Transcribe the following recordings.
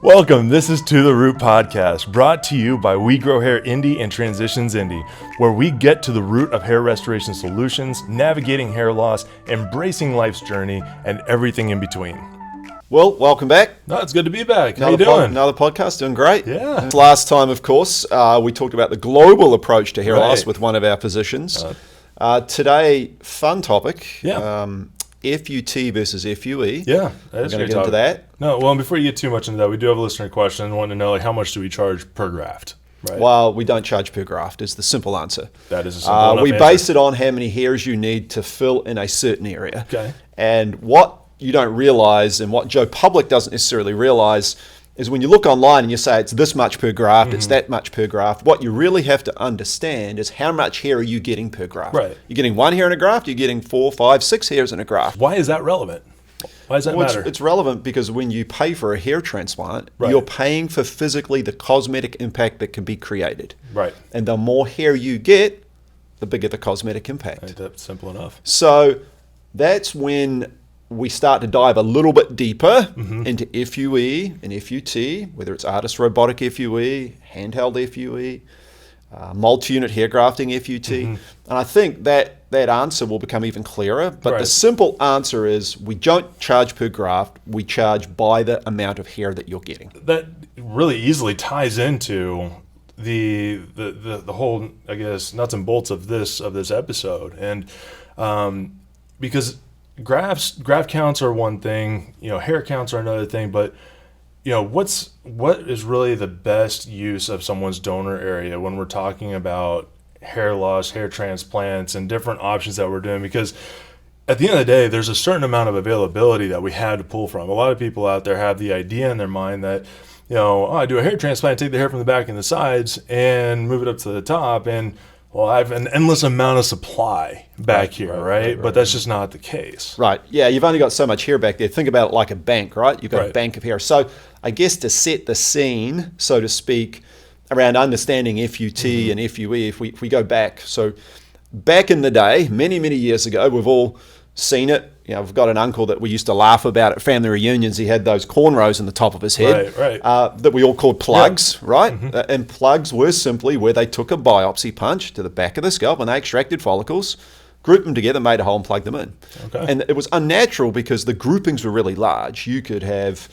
Welcome. This is To The Root Podcast, brought to you by We Grow Hair Indie and Transitions Indie, where we get to the root of hair restoration solutions, navigating hair loss, embracing life's journey, and everything in between. Well, welcome back. No, it's good to be back. How you doing? Another podcast, doing great. Yeah. Last time, of course, we talked about the global approach to hair loss with one of our physicians. Today, fun topic. Yeah. FUT versus FUE. Yeah, that is We're going to great get into that. No, well, before you get too much into that, we do have a listener question. Wanting to know, like, how much do we charge per graft? Right. Well, we don't charge per graft is the simple answer. That is a simple enough We answer. base it on how many hairs you need to fill in a certain area. Okay. And what you don't realize, and what Joe Public doesn't necessarily realize, is when you look online and you say it's this much per graft, it's that much per graft, what you really have to understand is how much hair are you getting per graft. Right. You're getting one hair in a graft, you're getting 4, 5, 6 hairs in a graft. Why is that relevant? Why does that matter? It's relevant because when you pay for a hair transplant, Right. you're paying for physically the cosmetic impact that can be created. Right. And the more hair you get, the bigger the cosmetic impact. Ain't that simple enough? So that's when we start to dive a little bit deeper into FUE and FUT, whether it's artist robotic FUE, handheld FUE, multi-unit hair grafting FUT. And I think that answer will become even clearer. But Right. the simple answer is we don't charge per graft, we charge by the amount of hair that you're getting. That really easily ties into the whole, I guess, nuts and bolts of this episode. And because graft counts are one thing, hair counts are another thing, but what is really the best use of someone's donor area when we're talking about hair loss, hair transplants, and different options that we're doing? Because at the end of the day, there's a certain amount of availability that we have to pull from. A lot of people out there have the idea in their mind that, I do a hair transplant, take the hair from the back and the sides and move it up to the top, and well, I have an endless amount of supply back here, right? But that's just not the case. Right. Yeah, you've only got so much hair back there. Think about it like a bank, right? You've got Right. a bank of hair. So I guess to set the scene, so to speak, around understanding FUT and FUE, if we go back. So back in the day, many, many years ago, we've all seen it. We've got an uncle that we used to laugh about at family reunions. He had those cornrows in the top of his head that we all called plugs, right? And plugs were simply where they took a biopsy punch to the back of the scalp and they extracted follicles, grouped them together, made a hole and plugged them in. Okay. And it was unnatural because the groupings were really large. You could have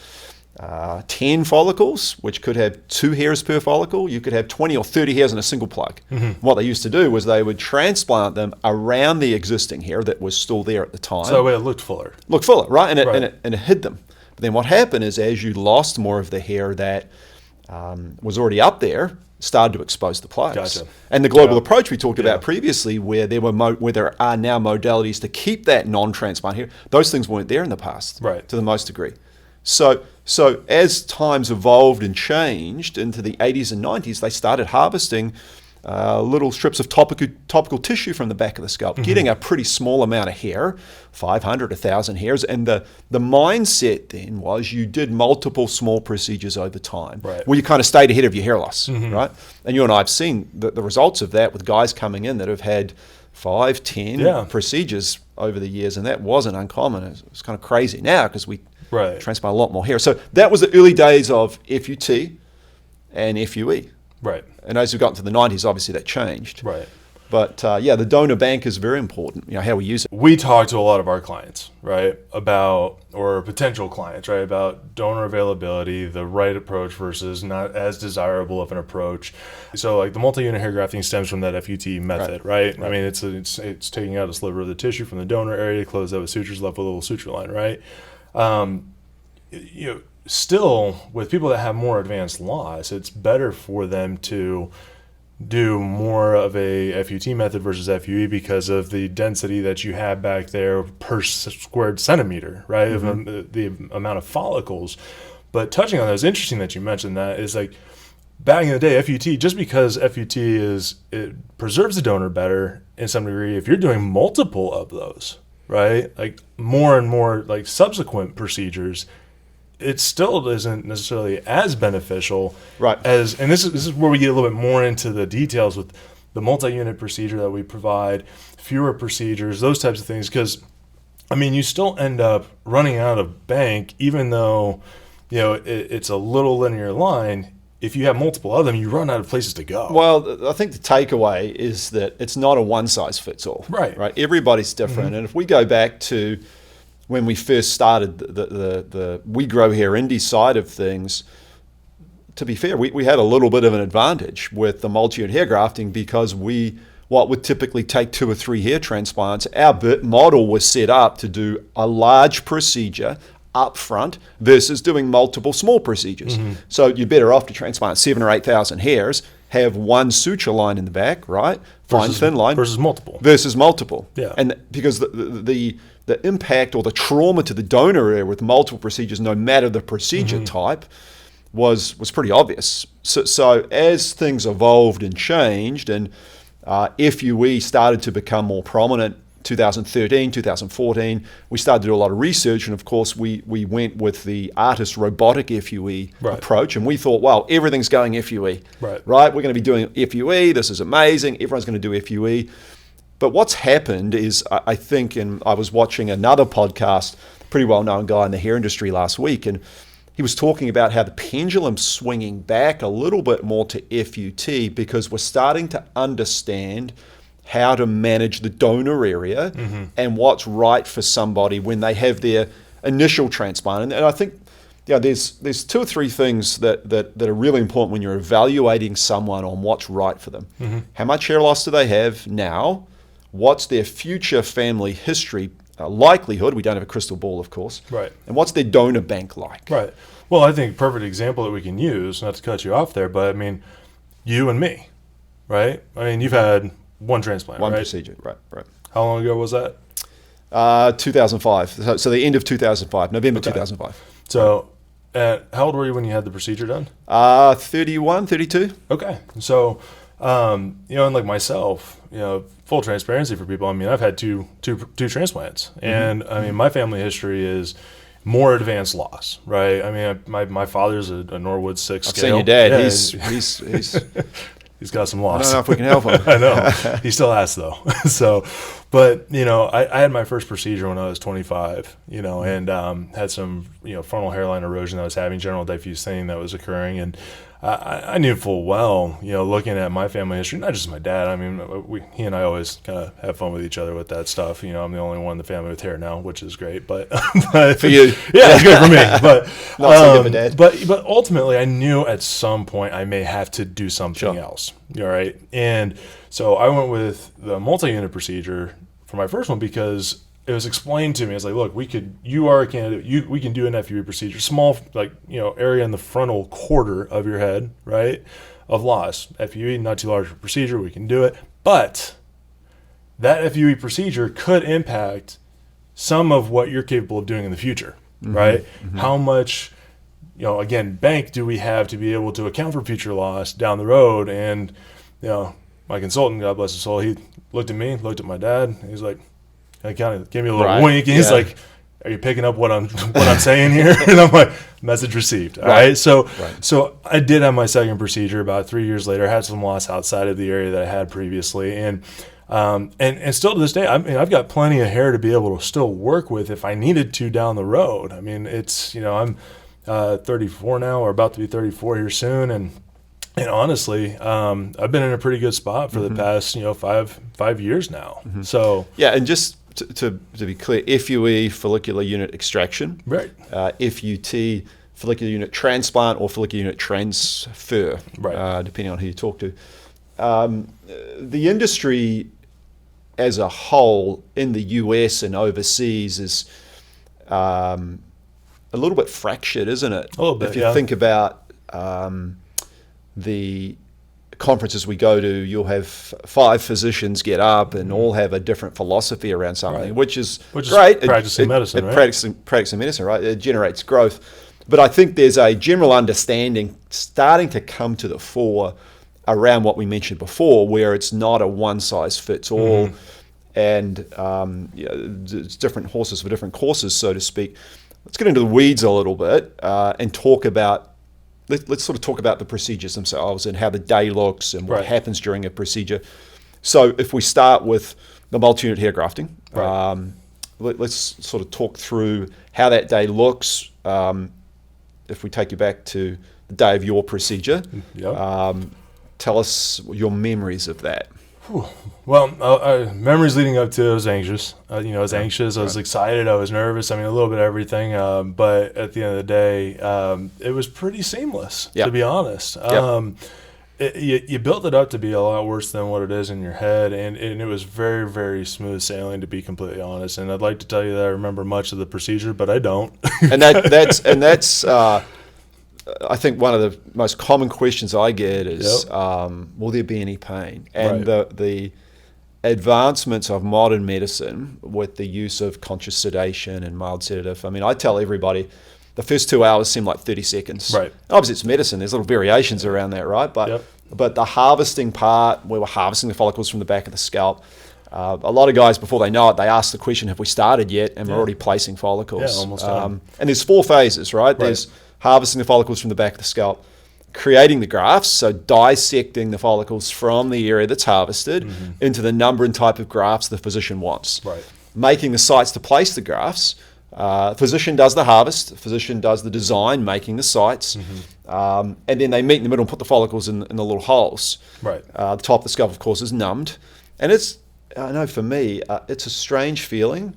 10 follicles, which could have 2 hairs per follicle. You could have 20 or 30 hairs in a single plug. What they used to do was they would transplant them around the existing hair that was still there at the time. So that way it looked fuller. Looked fuller, right? And it hid them. But then what happened is as you lost more of the hair that was already up there, it started to expose the plugs. Gotcha. And the global approach we talked about previously, where there are now modalities to keep that non-transplant hair, those things weren't there in the past, Right. to the most degree. So as times evolved and changed into the 80s and 90s, they started harvesting little strips of topical tissue from the back of the scalp, getting a pretty small amount of hair, 500, 1,000 hairs. And the mindset then was you did multiple small procedures over time. Right. Well, you kind of stayed ahead of your hair loss, right? And you and I have seen the results of that with guys coming in that have had 5, 10 procedures over the years, and that wasn't uncommon. It's kind of crazy now because we transplant a lot more hair. So that was the early days of FUT and FUE. Right. And as we got into the 90s, obviously that changed. Right. But the donor bank is very important, how we use it. We talk to a lot of our clients, right, or potential clients, right, about donor availability, the right approach versus not as desirable of an approach. So like the multi-unit hair grafting stems from that FUT method, right? I mean, it's taking out a sliver of the tissue from the donor area, close that with sutures, left with a little suture line, right? Still, with people that have more advanced loss, it's better for them to do more of a FUT method versus FUE because of the density that you have back there per squared centimeter, right? Of the amount of follicles. But touching on that, it's interesting that you mentioned that. Is like back in the day, FUT, just because FUT it preserves the donor better in some degree, if you're doing multiple of those, right? Like more and more like subsequent procedures, it still isn't necessarily as beneficial, right? And this is where we get a little bit more into the details with the multi-unit procedure that we provide, fewer procedures, those types of things. Because I mean, you still end up running out of bank, even though it's a little linear line. If you have multiple of them, you run out of places to go. Well, I think the takeaway is that it's not a one size fits all. Right. Right. Everybody's different, and if we go back to when we first started the We Grow Hair Indie side of things, to be fair, we had a little bit of an advantage with the multi-unit hair grafting because what would typically take 2 or 3 hair transplants, our model was set up to do a large procedure up front versus doing multiple small procedures. So you're better off to transplant 7,000 or 8,000 hairs, have one suture line in the back, right? Fine thin line. Versus multiple. Yeah. And because the impact or the trauma to the donor area with multiple procedures, no matter the procedure type, was pretty obvious. So as things evolved and changed and FUE started to become more prominent 2013, 2014, we started to do a lot of research, and of course we went with the artist robotic FUE approach, and we thought, wow, everything's going FUE. Right? We're going to be doing FUE, this is amazing, everyone's going to do FUE. But what's happened is, I think, and I was watching another podcast, pretty well-known guy in the hair industry last week, and he was talking about how the pendulum's swinging back a little bit more to FUT because we're starting to understand how to manage the donor area and what's right for somebody when they have their initial transplant. And I think there's 2 or 3 things that are really important when you're evaluating someone on what's right for them. How much hair loss do they have now? What's their future family history likelihood? We don't have a crystal ball, of course. Right. And what's their donor bank like? Right. Well, I think a perfect example that we can use, not to cut you off there, but I mean, you and me, right? I mean, you've had one transplant, One right? procedure, right. How long ago was that? 2005. So the end of 2005, November 2005. So how old were you when you had the procedure done? 31, 32. Okay. So, and like myself, full transparency for people. I mean, I've had two transplants, and I mean, my family history is more advanced loss, right? I mean, my father's a Norwood 6 I've scale. seen your dad. Yeah, He's he's got some loss. I don't know if we can help him. I know. He still has though. So, but I had my first procedure when I was 25, and had some frontal hairline erosion that I was having, general diffuse thinning that was occurring, and I knew full well, looking at my family history, not just my dad. I mean, he and I always kind of have fun with each other with that stuff. I'm the only one in the family with hair now, which is great. But for you, yeah, it's good for me. But not so good for Dad. But ultimately, I knew at some point I may have to do something else. All right, and so I went with the multi-unit procedure for my first one because it was explained to me. It's like, look, you are a candidate. We can do an FUE procedure, small, area in the frontal quarter of your head, right, of loss. FUE, not too large a procedure. We can do it. But that FUE procedure could impact some of what you're capable of doing in the future, right? How much, again, bank do we have to be able to account for future loss down the road? And, my consultant, God bless his soul, he looked at me, looked at my dad, and he's like, he kind of gave me a little wink, and he's like, are you picking up what I'm saying here? And I'm like, message received. All right. So I did have my second procedure about 3 years later. I had some loss outside of the area that I had previously, and still to this day, I mean, I've got plenty of hair to be able to still work with if I needed to down the road. I mean, it's I'm 34 now, or about to be 34 here soon, and honestly, I've been in a pretty good spot for the past 5 years now. So yeah, and just to be clear, FUE, follicular unit extraction, right? FUT, follicular unit transplant, or follicular unit transfer, right? Depending on who you talk to. The industry as a whole in the US and overseas is a little bit fractured, isn't it? A little bit, if you think about the conferences we go to, you'll have 5 physicians get up and all have a different philosophy around something, which is great. Practicing medicine, right? Practicing medicine, right? It generates growth. But I think there's a general understanding starting to come to the fore around what we mentioned before, where it's not a one-size-fits-all, and it's different horses for different courses, so to speak. Let's get into the weeds a little bit and talk about. Let's sort of talk about the procedures themselves and how the day looks and what happens during a procedure. So if we start with the multi-unit hair grafting, let's sort of talk through how that day looks. if we take you back to the day of your procedure, Yep. Tell us your memories of that. Well, memories leading up to it, I was anxious. I was anxious. I was excited. I was nervous. I mean, a little bit of everything. But at the end of the day, it was pretty seamless, to be honest. You built it up to be a lot worse than what it is in your head, and it was very, very smooth sailing, to be completely honest. And I'd like to tell you that I remember much of the procedure, but I don't. And that's I think one of the most common questions I get is, will there be any pain? And the advancements of modern medicine with the use of conscious sedation and mild sedative, I mean, I tell everybody the first 2 hours seem like 30 seconds. Right. Obviously, it's medicine. There's little variations around that, right? But the harvesting part, where we're harvesting the follicles from the back of the scalp, a lot of guys, before they know it, they ask the question, have we started yet? And we're already placing follicles. Yeah, almost done. And there's 4 phases, right? There's harvesting the follicles from the back of the scalp, creating the grafts, so dissecting the follicles from the area that's harvested into the number and type of grafts the physician wants. Right. Making the sites to place the grafts. Physician does the harvest, physician does the design, making the sites, and then they meet in the middle and put the follicles in the little holes. Right. The top of the scalp, of course, is numbed. And I know for me, it's a strange feeling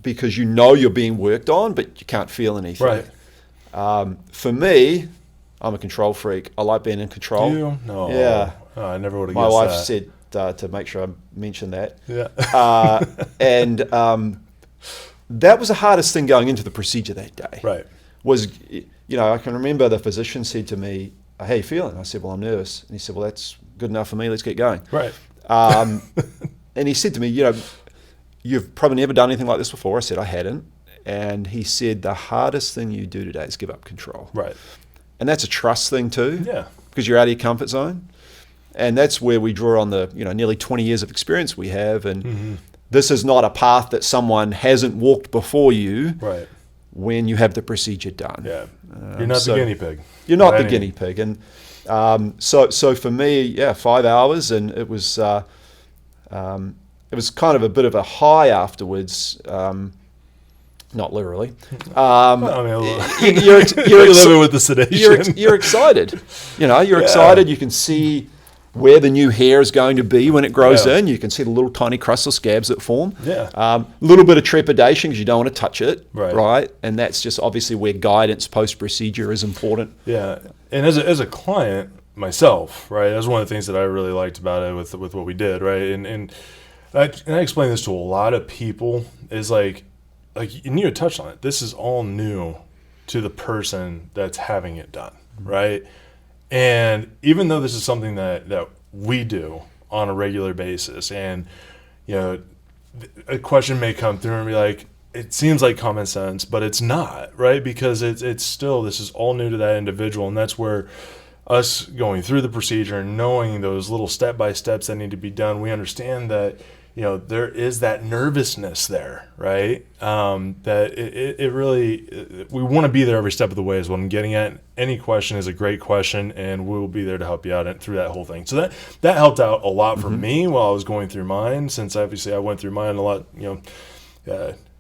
because you know you're being worked on, but you can't feel anything. Right. For me, I'm a control freak. I like being in control. Do you? No. Yeah. Oh, I never would have My guessed wife that. said to make sure I mention that. Yeah. And that was the hardest thing going into the procedure that day. Right. Was, I can remember the physician said to me, how you feeling? I said, well, I'm nervous. And he said, well, that's good enough for me. Let's get going. Right. And he said to me, you've probably never done anything like this before. I said, I hadn't. And he said, the hardest thing you do today is give up control. Right. And that's a trust thing too. Yeah. Because you're out of your comfort zone. And that's where we draw on the, nearly 20 years of experience we have. And this is not a path that someone hasn't walked before you when you have the procedure done. Yeah. You're not the guinea pig. You're not the guinea pig. And so for me, 5 hours, and it was kind of a bit of a high afterwards. Not literally. You're living with the sedation. You're excited. You're excited. You can see where the new hair is going to be when it grows in. You can see the little tiny crustal scabs that form. A little bit of trepidation because you don't want to touch it. Right. And that's just obviously where guidance post-procedure is important. Yeah. And as a client myself, right, that's one of the things that I really liked about it with what we did, right? And I explain this to a lot of people is like and you had touched on it, this is all new to the person that's having it done, right? And even though this is something that we do on a regular basis, and a question may come through and be like, it seems like common sense, but it's not, right? Because it's still, this is all new to that individual, and that's where us going through the procedure and knowing those little step-by-steps that need to be done, we understand that there is that nervousness there, right? That it really, we want to be there every step of the way is what I'm getting at. Any question is a great question, and we will be there to help you out through that whole thing. So that helped out a lot for me while I was going through mine, since obviously I went through mine a lot,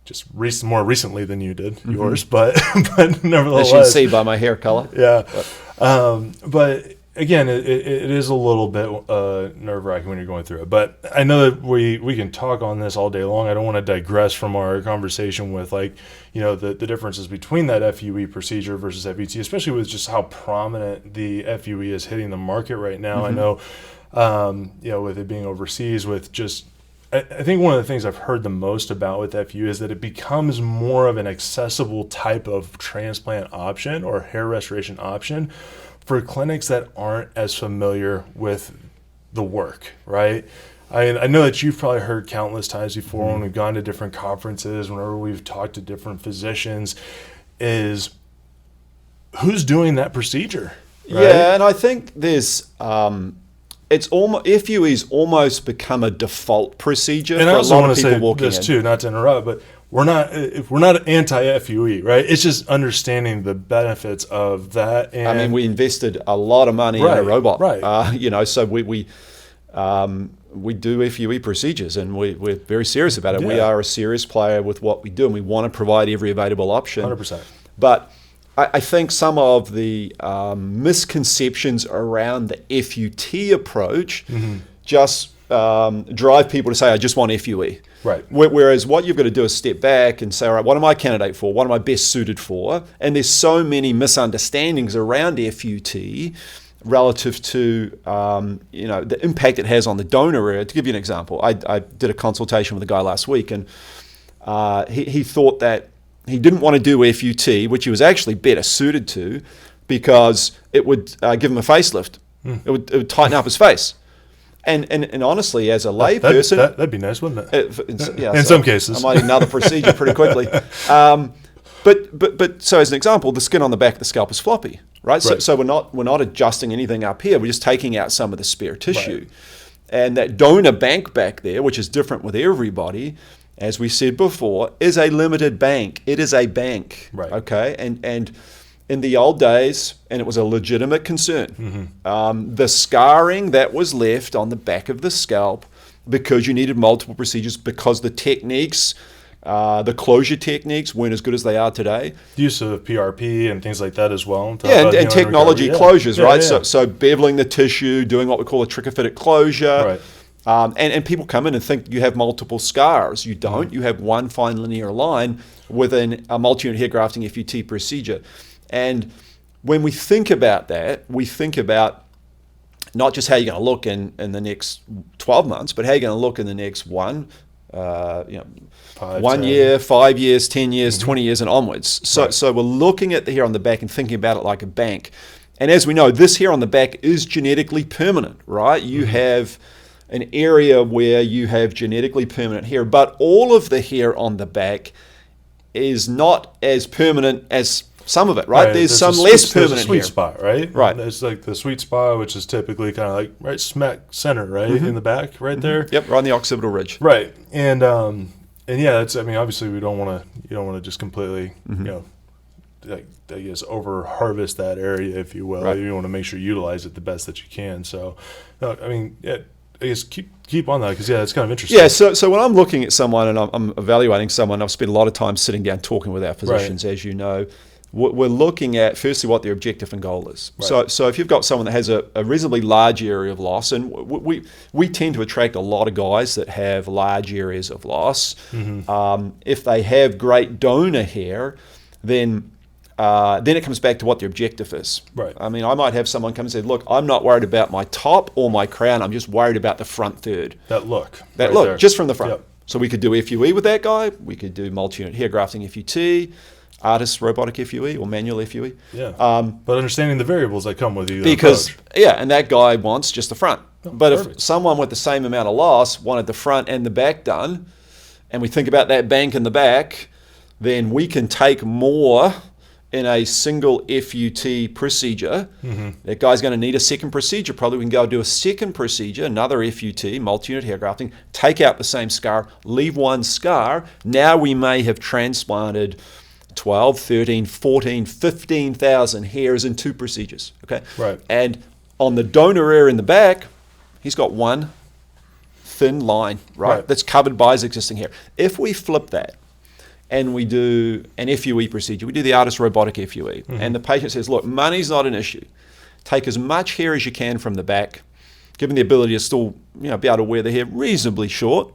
just more recently than you did yours, but nevertheless. As you can see by my hair color. Yeah. But again, it is a little bit nerve-wracking when you're going through it. But I know that we can talk on this all day long. I don't want to digress from our conversation with the differences between that FUE procedure versus FUT, especially with just how prominent the FUE is hitting the market right now. I know, with it being overseas, with just I think one of the things I've heard the most about with FUE is that it becomes more of an accessible type of transplant option or hair restoration option for clinics that aren't as familiar with the work, right? I know that you've probably heard countless times before when we've gone to different conferences, whenever we've talked to different physicians, is who's doing that procedure, right? Yeah, and I think there's it's almost FUE's almost become a default procedure for a lot of people walking in. And I also want to say this too, not to interrupt, but we're not anti-FUE, right? It's just understanding the benefits of that. And I mean, we invested a lot of money in a robot, right? So we do FUE procedures, and we're very serious about it. Yeah. We are a serious player with what we do, and we want to provide every available option. 100%. But I think some of the misconceptions around the FUT approach just drive people to say, I just want FUE. Right. Whereas what you've got to do is step back and say, all right, what am I a candidate for? What am I best suited for? And there's so many misunderstandings around FUT relative to the impact it has on the donor area. To give you an example, I did a consultation with a guy last week, and he thought that he didn't want to do FUT, which he was actually better suited to, because it would give him a facelift. It would tighten up his face. And honestly, as a layperson, that'd be nice, wouldn't it? In some cases, I might need another procedure pretty quickly. But so as an example, the skin on the back of the scalp is floppy, right? So we're not adjusting anything up here. We're just taking out some of the spare tissue, and that donor bank back there, which is different with everybody, as we said before, is a limited bank. It is a bank, right? Okay, and in the old days, and it was a legitimate concern, the scarring that was left on the back of the scalp, because you needed multiple procedures, because the techniques, the closure techniques weren't as good as they are today. The use of PRP and things like that as well. And technology closures, right? So beveling the tissue, doing what we call a trichophytic closure. Right. And people come in and think you have multiple scars. You don't. You have one fine linear line within a multi-unit hair grafting FUT procedure. And when we think about that, we think about not just how you're going to look in the next 12 months, but how you're going to look in the next 1 year, 5 years, 10 years, 20 years, and onwards. So we're looking at the hair on the back and thinking about it like a bank. And as we know, this hair on the back is genetically permanent, right? You have an area where you have genetically permanent hair, but all of the hair on the back is not as permanent as some of it, right? There's some less permanent sweet hair. Spot, right? Right. It's like the sweet spot, which is typically kind of like right smack center, right in the back, right there. Yep, right on the occipital ridge. Right, and yeah, it's. I mean, obviously, you don't want to just completely, like, I guess, over harvest that area, if you will. Right. You want to make sure you utilize it the best that you can. So, I mean, yeah. I guess keep on that, because it's kind of interesting. Yeah, so when I'm looking at someone and I'm evaluating someone, I've spent a lot of time sitting down talking with our physicians, as you know. We're looking at, firstly, what their objective and goal is. Right. So if you've got someone that has a reasonably large area of loss, and we tend to attract a lot of guys that have large areas of loss. If they have great donor hair, then it comes back to what the objective is. Right. I mean, I might have someone come and say, look, I'm not worried about my top or my crown. I'm just worried about the front third. That look. Look, just from the front. Yep. So we could do FUE with that guy. We could do multi-unit hair grafting FUT, artist robotic FUE or manual FUE. Yeah. But understanding the variables that come with you. Because, and that guy wants just the front. But perfect. if someone with the same amount of loss wanted the front and the back done, and we think about that bank in the back, then we can take more in a single FUT procedure. That guy's going to need a second procedure. Probably we can go do a second procedure, another FUT, multi-unit hair grafting, take out the same scar, leave one scar. Now we may have transplanted 12, 13, 14, 15,000 hairs in 2 procedures. Okay. Right. And on the donor area in the back, he's got one thin line, right? That's covered by his existing hair. If we flip that, and we do an FUE procedure, we do the artist robotic FUE, and the patient says, look, money's not an issue. Take as much hair as you can from the back, given the ability to still be able to wear the hair reasonably short.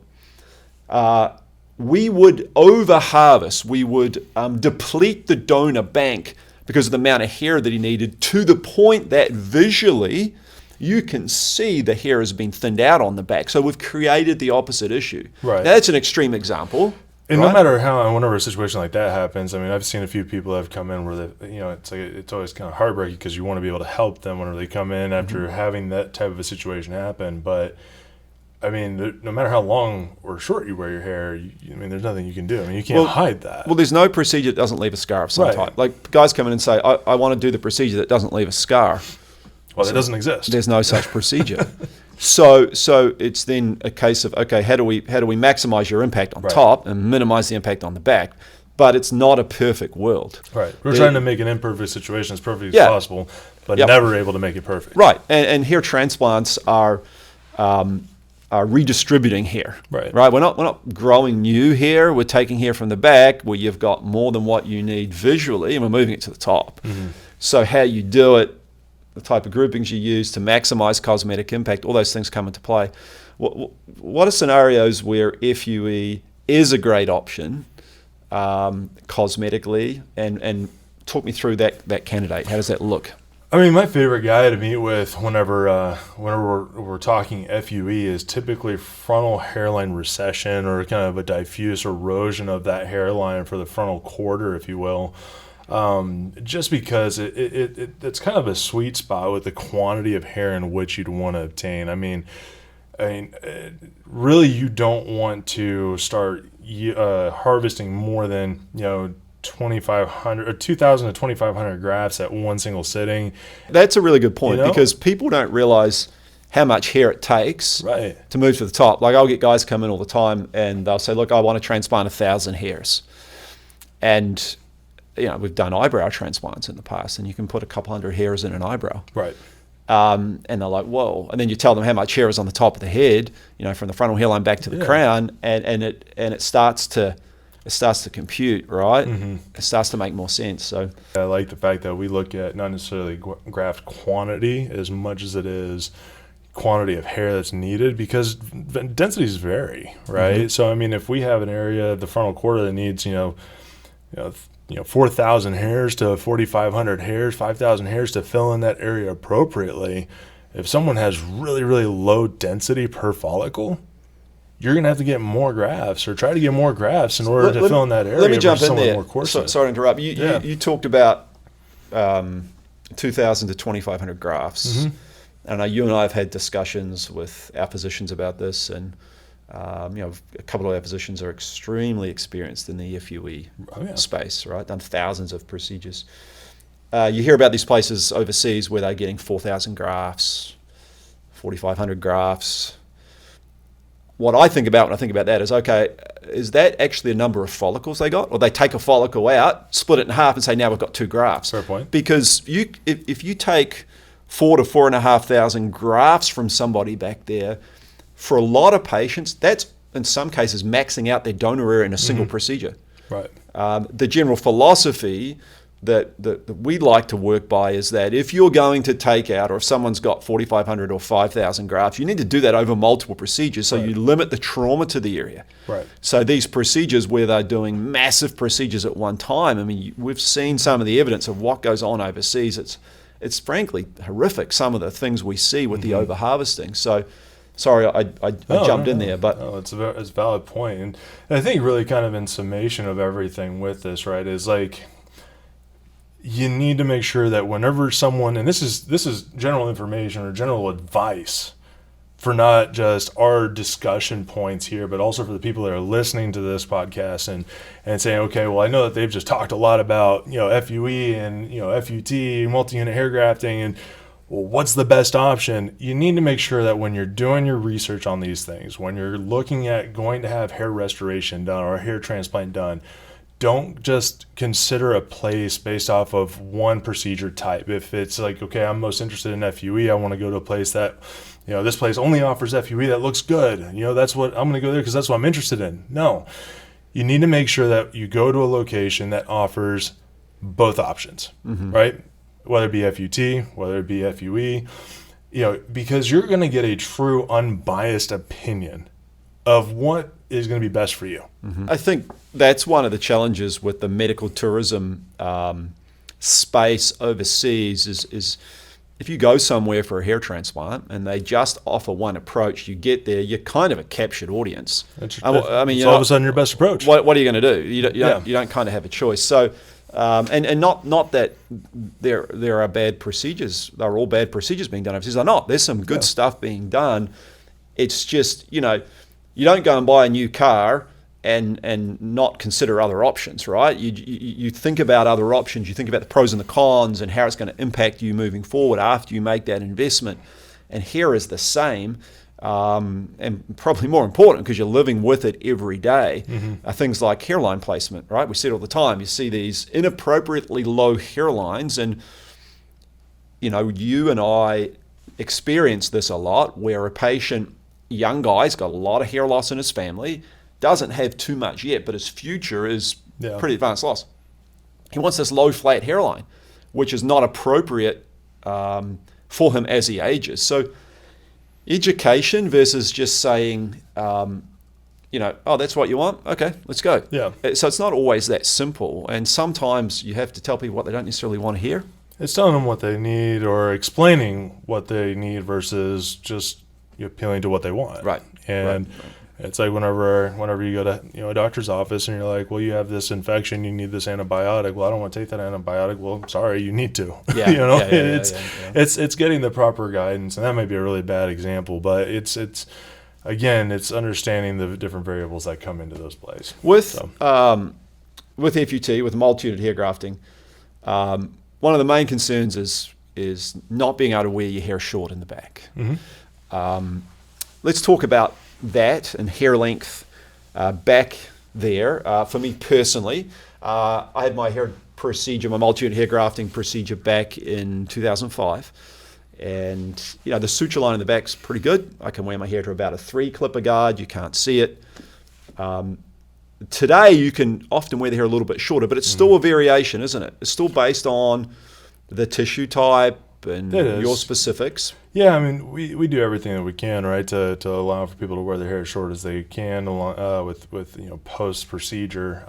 We would over-harvest, we would deplete the donor bank because of the amount of hair that he needed, to the point that visually you can see the hair has been thinned out on the back. So we've created the opposite issue. Right. Now, that's an extreme example. And no matter how, whenever a situation like that happens, I mean, I've seen a few people that have come in where they, it's always kind of heartbreaking, because you want to be able to help them whenever they come in after having that type of a situation happen. But I mean, no matter how long or short you wear your hair, I mean, there's nothing you can do. I mean, you can't hide that. Well, there's no procedure that doesn't leave a scar of some type. Like, guys come in and say, I want to do the procedure that doesn't leave a scar. Well, that doesn't exist. There's no such procedure. So it's then a case of, okay, how do we maximize your impact on top and minimize the impact on the back? But it's not a perfect world. Right. We're trying to make an imperfect situation as perfect as possible, but never able to make it perfect. Right. And hair transplants are redistributing hair. Right. We're not growing new hair. We're taking hair from the back where you've got more than what you need visually, and we're moving it to the top. Mm-hmm. So how you do it, the type of groupings you use to maximize cosmetic impact, all those things come into play. What are scenarios where FUE is a great option cosmetically, and talk me through that candidate? How does that look? I mean, my favorite guy to meet with whenever we're talking FUE is typically frontal hairline recession, or kind of a diffuse erosion of that hairline for the frontal quarter, if you will. Just because it's kind of a sweet spot with the quantity of hair in which you'd want to obtain. I mean, really, you don't want to start harvesting more than 2,500 or 2,000 to 2,500 grafts at one single sitting. That's a really good point, because people don't realize how much hair it takes to move to the top. Like, I'll get guys come in all the time and they'll say, look, I want to transplant 1,000 hairs. And we've done eyebrow transplants in the past, and you can put a couple hundred hairs in an eyebrow. Right. And they're like, whoa. And then you tell them how much hair is on the top of the head, from the frontal hairline back to the crown, and it starts to compute, right? Mm-hmm. It starts to make more sense. So I like the fact that we look at not necessarily graft quantity as much as it is quantity of hair that's needed, because densities vary, right? Mm-hmm. So I mean, if we have an area of the frontal quarter that needs 4,000 hairs to 4,500 hairs, 5,000 hairs to fill in that area appropriately, if someone has really, really low density per follicle, you're going to have to get more grafts, or try to get more grafts in order to fill in that area. Let me jump in there. Sorry to interrupt. You talked about 2,000 to 2,500 grafts. Mm-hmm. And you and I have had discussions with our physicians about this, and a couple of our physicians are extremely experienced in the FUE space, right? Done thousands of procedures. You hear about these places overseas where they're getting 4,000 grafts, 4,500 grafts. What I think about when I think about that is, okay, is that actually a number of follicles they got? Or they take a follicle out, split it in half, and say, now we've got 2 grafts. Fair point. Because if you take 4,000 to 4,500 grafts from somebody back there, for a lot of patients, that's in some cases maxing out their donor area in a single procedure. Right. The general philosophy that we like to work by is that if you're going to take out, or if someone's got 4,500 or 5,000 grafts, you need to do that over multiple procedures, so you limit the trauma to the area. Right. So these procedures where they're doing massive procedures at one time, I mean, we've seen some of the evidence of what goes on overseas. It's frankly horrific, some of the things we see with the over-harvesting. So, sorry, I jumped in there, but it's a valid point. And I think really kind of in summation of everything with this, right, is like, you need to make sure that whenever someone, and this is general information or general advice for not just our discussion points here, but also for the people that are listening to this podcast and saying, okay, well, I know that they've just talked a lot about FUE and FUT, multi-unit hair grafting, and well, what's the best option? You need to make sure that when you're doing your research on these things, when you're looking at going to have hair restoration done or a hair transplant done, don't just consider a place based off of one procedure type. If it's like, okay, I'm most interested in FUE, I want to go to a place that, this place only offers FUE that looks good. That's what I'm going to go there because that's what I'm interested in. No, you need to make sure that you go to a location that offers both options, right? Whether it be FUT, whether it be FUE, because you're going to get a true unbiased opinion of what is going to be best for you. Mm-hmm. I think that's one of the challenges with the medical tourism space overseas is if you go somewhere for a hair transplant and they just offer one approach, you get there, you're kind of a captured audience. It's all of a sudden your best approach. What are you going to do? You don't kind of have a choice. So, and not that there are bad procedures. They're all bad procedures being done overseas. They're not. There's some good stuff being done. It's just, you don't go and buy a new car and not consider other options, right? You think about other options. You think about the pros and the cons and how it's going to impact you moving forward after you make that investment. And hair is the same, and probably more important because you're living with it every day, are things like hairline placement, right? We see it all the time. You see these inappropriately low hairlines, and you and I experience this a lot, where a patient young guy, he's got a lot of hair loss in his family, doesn't have too much yet, but his future is pretty advanced loss. He wants this low flat hairline, which is not appropriate for him as he ages. So education versus just saying, oh, that's what you want? Okay, let's go. Yeah. So it's not always that simple. And sometimes you have to tell people what they don't necessarily want to hear. It's telling them what they need or explaining what they need versus just appealing to what they want. Right. And it's like whenever you go to a doctor's office and you're like, well, you have this infection, you need this antibiotic. Well, I don't want to take that antibiotic. Well, sorry, you need to. Yeah. It's getting the proper guidance, and that might be a really bad example, but it's understanding the different variables that come into those plays. With FUT, with multi-unit hair grafting, one of the main concerns is not being able to wear your hair short in the back. Mm-hmm. Let's talk about that and hair length back there. For me personally, I had my hair procedure, my multi-unit hair grafting procedure back in 2005. And, the suture line in the back's pretty good. I can wear my hair to about a 3 clipper guard. You can't see it. Today, you can often wear the hair a little bit shorter, but it's still a variation, isn't it? It's still based on the tissue type and your specifics. Yeah, I mean, we do everything that we can, right, to allow for people to wear their hair as short as they can with post procedure.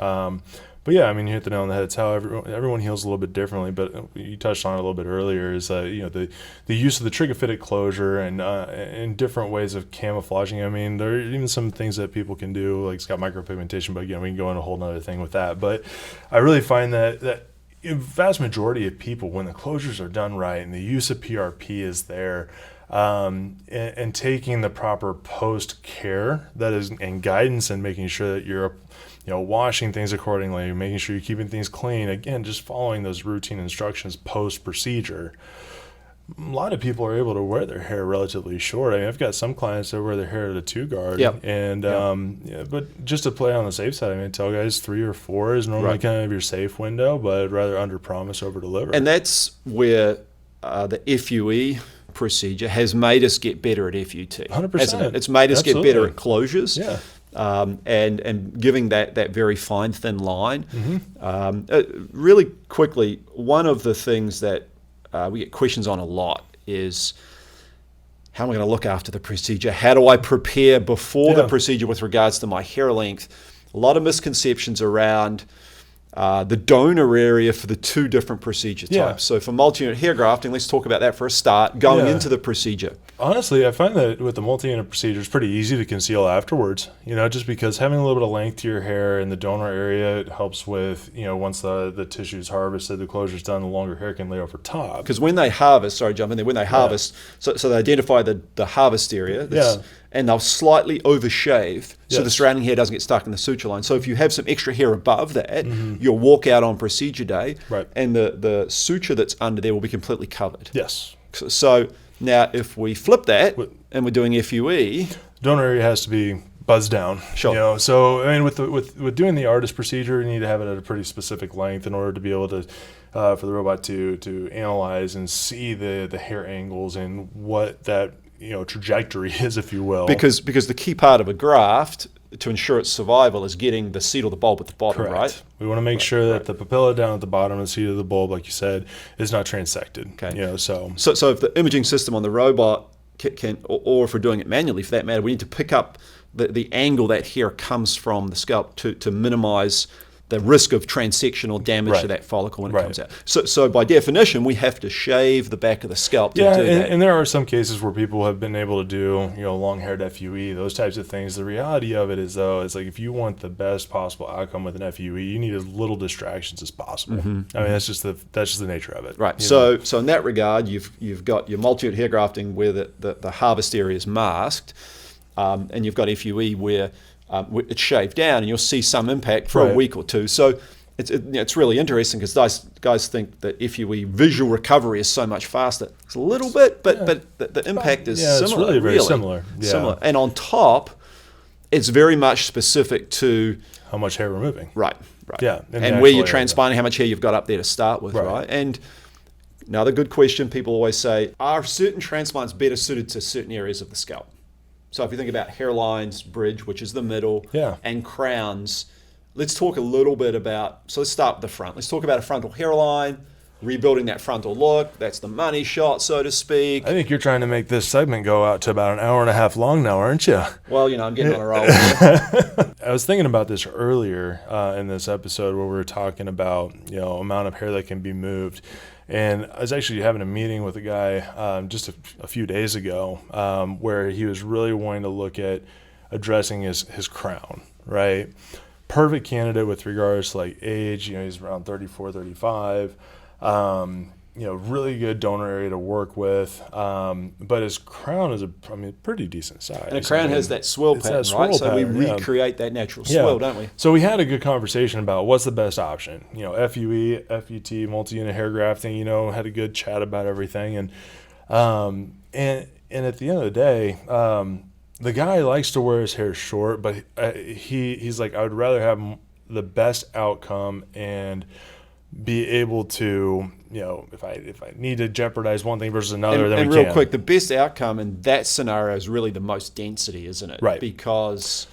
But yeah, I mean, you hit the nail on the head. It's how everyone heals a little bit differently. But you touched on it a little bit earlier. Is the use of the trigophytic closure and different ways of camouflaging. I mean, there are even some things that people can do, like it's got micropigmentation. But again, we can go into a whole other thing with that. But I really find that a vast majority of people, when the closures are done right and the use of PRP is there, and taking the proper post care that is and guidance and making sure that you're washing things accordingly, making sure you're keeping things clean, again, just following those routine instructions post procedure. A lot of people are able to wear their hair relatively short. I mean, I've got some clients that wear their hair at a 2 guard. Yep. And but just to play on the safe side, I mean, tell guys 3 or 4 is normally kind of your safe window, but rather under promise, over deliver. And that's where the FUE procedure has made us get better at FUT. 100%. It's made us Absolutely. get better at closures. Yeah. And giving that very fine, thin line. Mm-hmm. Really quickly, one of the things that we get questions on a lot is, how am I going to look after the procedure? How do I prepare before the procedure with regards to my hair length? A lot of misconceptions around the donor area for the 2 different procedure types. So for multi-unit hair grafting, let's talk about that for a start, going into the procedure. Honestly, I find that with the multi-unit procedure, it's pretty easy to conceal afterwards, just because having a little bit of length to your hair in the donor area, it helps with, once the tissue is harvested, the closure's done, the longer hair can lay over top. Because when they harvest, when they harvest, so they identify the harvest area, and they'll slightly overshave so the surrounding hair doesn't get stuck in the suture line. So if you have some extra hair above that, you'll walk out on procedure day, and the suture that's under there will be completely covered. Yes. So now if we flip that and we're doing FUE, donor area has to be buzzed down. Sure. So I mean, with doing the artist procedure, you need to have it at a pretty specific length in order to be able to for the robot to analyze and see the hair angles and what that trajectory is, if you will. Because the key part of a graft to ensure its survival is getting the seat of the bulb at the bottom. Correct. Right? We want to make sure that the papilla down at the bottom and the seat of the bulb, like you said, is not transected. Okay. So if the imaging system on the robot can, or if we're doing it manually for that matter, we need to pick up the angle that hair comes from the scalp to minimize the risk of transectional damage to that follicle when it comes out. So by definition, we have to shave the back of the scalp to do that. And there are some cases where people have been able to do, long-haired FUE, those types of things. The reality of it is, though, it's like if you want the best possible outcome with an FUE, you need as little distractions as possible. I mean, that's just the nature of it. Right. So in that regard, you've got your multi-unit hair grafting where the harvest area is masked, and you've got FUE where it's shaved down, and you'll see some impact for a week or 2. So it's really interesting because guys think that FUE visual recovery is so much faster. It's a little bit, but the impact is similar. It's really very similar. Yeah. Similar. And on top, it's very much specific to how much hair removing. Right. Yeah. And where you're transplanting, how much hair you've got up there to start with, right? And another good question people always say, are certain transplants better suited to certain areas of the scalp? So if you think about hairlines, bridge, which is the middle, Yeah. and crowns, let's talk a little bit about, so let's start with the front. Let's talk about a frontal hairline, rebuilding that frontal look. That's the money shot, so to speak. I think you're trying to make this segment go out to about an hour and a half long now, aren't you? Well, I'm getting on a roll. I was thinking about this earlier in this episode where we were talking about, amount of hair that can be moved. And I was actually having a meeting with a guy just a few days ago where he was really wanting to look at addressing his crown, right? Perfect candidate with regards to like age. He's around 34, 35. Really good donor area to work with. But his crown is pretty decent size. And a crown has that swirl pattern, right? So we recreate that natural swirl, don't we? So we had a good conversation about what's the best option. FUE, FUT, multi-unit hair grafting, had a good chat about everything. And at the end of the day, the guy likes to wear his hair short, but he's like, I would rather have the best outcome and be able to, if I need to jeopardize one thing versus another, then we can. And real quick, the best outcome in that scenario is really the most density, isn't it? Right. Because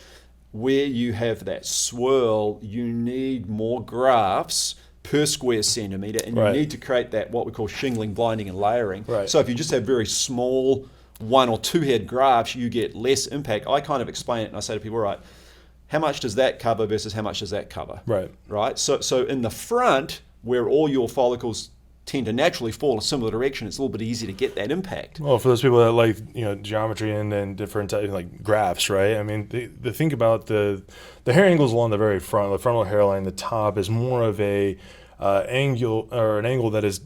where you have that swirl, you need more grafts per square centimeter, and you need to create that what we call shingling, blinding, and layering. Right. So if you just have very small 1 or 2 head grafts, you get less impact. I kind of explain it, and I say to people, right, how much does that cover versus how much does that cover? Right. So in the front, where all your follicles tend to naturally fall in a similar direction, it's a little bit easier to get that impact. Well, for those people that like geometry and different like graphs, right? I mean, the think about the hair angles along the very front, the frontal hairline, the top is more of an angle that is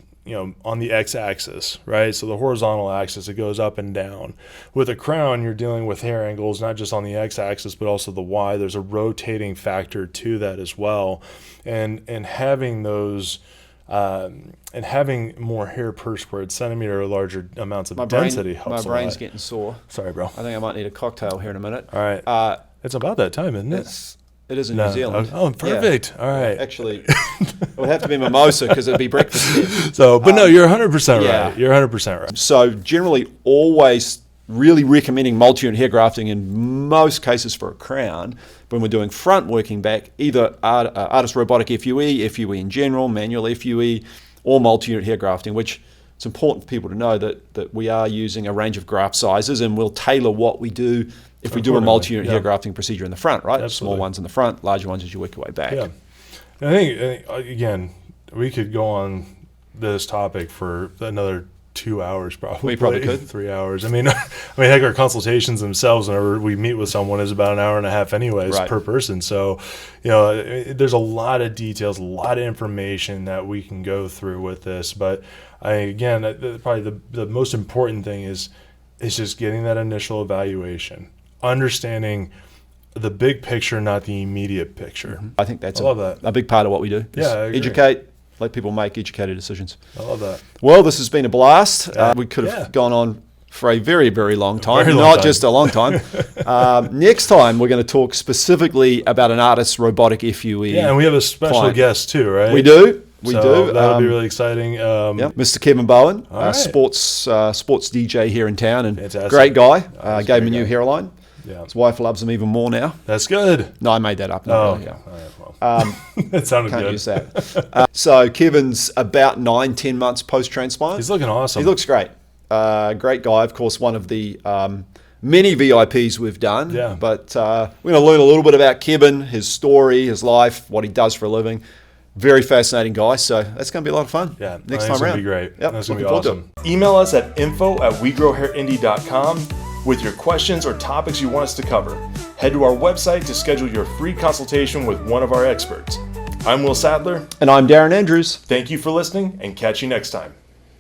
on the x-axis, right? So the horizontal axis, it goes up and down. With a crown, you're dealing with hair angles not just on the x-axis but also the y. There's a rotating factor to that as well, and having those and having more hair per square centimeter or larger amounts of density helps. My brain's getting sore. Sorry, bro. I think I might need a cocktail here in a minute. All right. It's about that time, isn't it? It is in New Zealand. Oh, perfect. Yeah. All right. Actually, it would have to be mimosa because it would be breakfast here. So, but no, you're 100% right. You're 100% right. So generally always really recommending multi-unit hair grafting in most cases for a crown. When we're doing front working back, either artist robotic FUE, FUE in general, manual FUE, or multi-unit hair grafting, which it's important for people to know that we are using a range of graft sizes and we'll tailor what we do if we do a multi-unit hair grafting procedure in the front, right? Absolutely. Small ones in the front, larger ones as you work your way back. Yeah. And I think, again, we could go on this topic for another 2 hours probably. We probably could. 3 hours. I mean, heck, our consultations themselves, whenever we meet with someone, is about an hour and a half anyways per person. So, there's a lot of details, a lot of information that we can go through with this. But probably the most important thing is just getting that initial evaluation, understanding the big picture, not the immediate picture. I think that's a big part of what we do. Yeah, I agree. Educate, let people make educated decisions. I love that. Well, this has been a blast. We could have gone on for a very, very long time, just a long time. Next time, we're going to talk specifically about an artist's robotic FUE. Yeah, and we have a special guest too, right? We do. That'll be really exciting. Mr. Kevin Bowen, right. sports DJ here in town, and Fantastic. Great guy. Gave him a new hairline. Yeah. His wife loves him even more now. That's good. No, I made that up. Okay. All right, well. That sounded Can't good. use that. So Kevin's about 9-10 months post-transplant. He's looking awesome. He looks great. Great guy. Of course, one of the many VIPs we've done. Yeah. But we're going to learn a little bit about Kevin, his story, his life, what he does for a living. Very fascinating guy. So that's going to be a lot of fun. Yeah. Next time around. It's going to be great. Yep. That's going to be Looking awesome. Email us at info@wegrowhairindy.com with your questions or topics you want us to cover. Head to our website to schedule your free consultation with one of our experts. I'm Will Sadler. And I'm Darren Andrews. Thank you for listening, and catch you next time.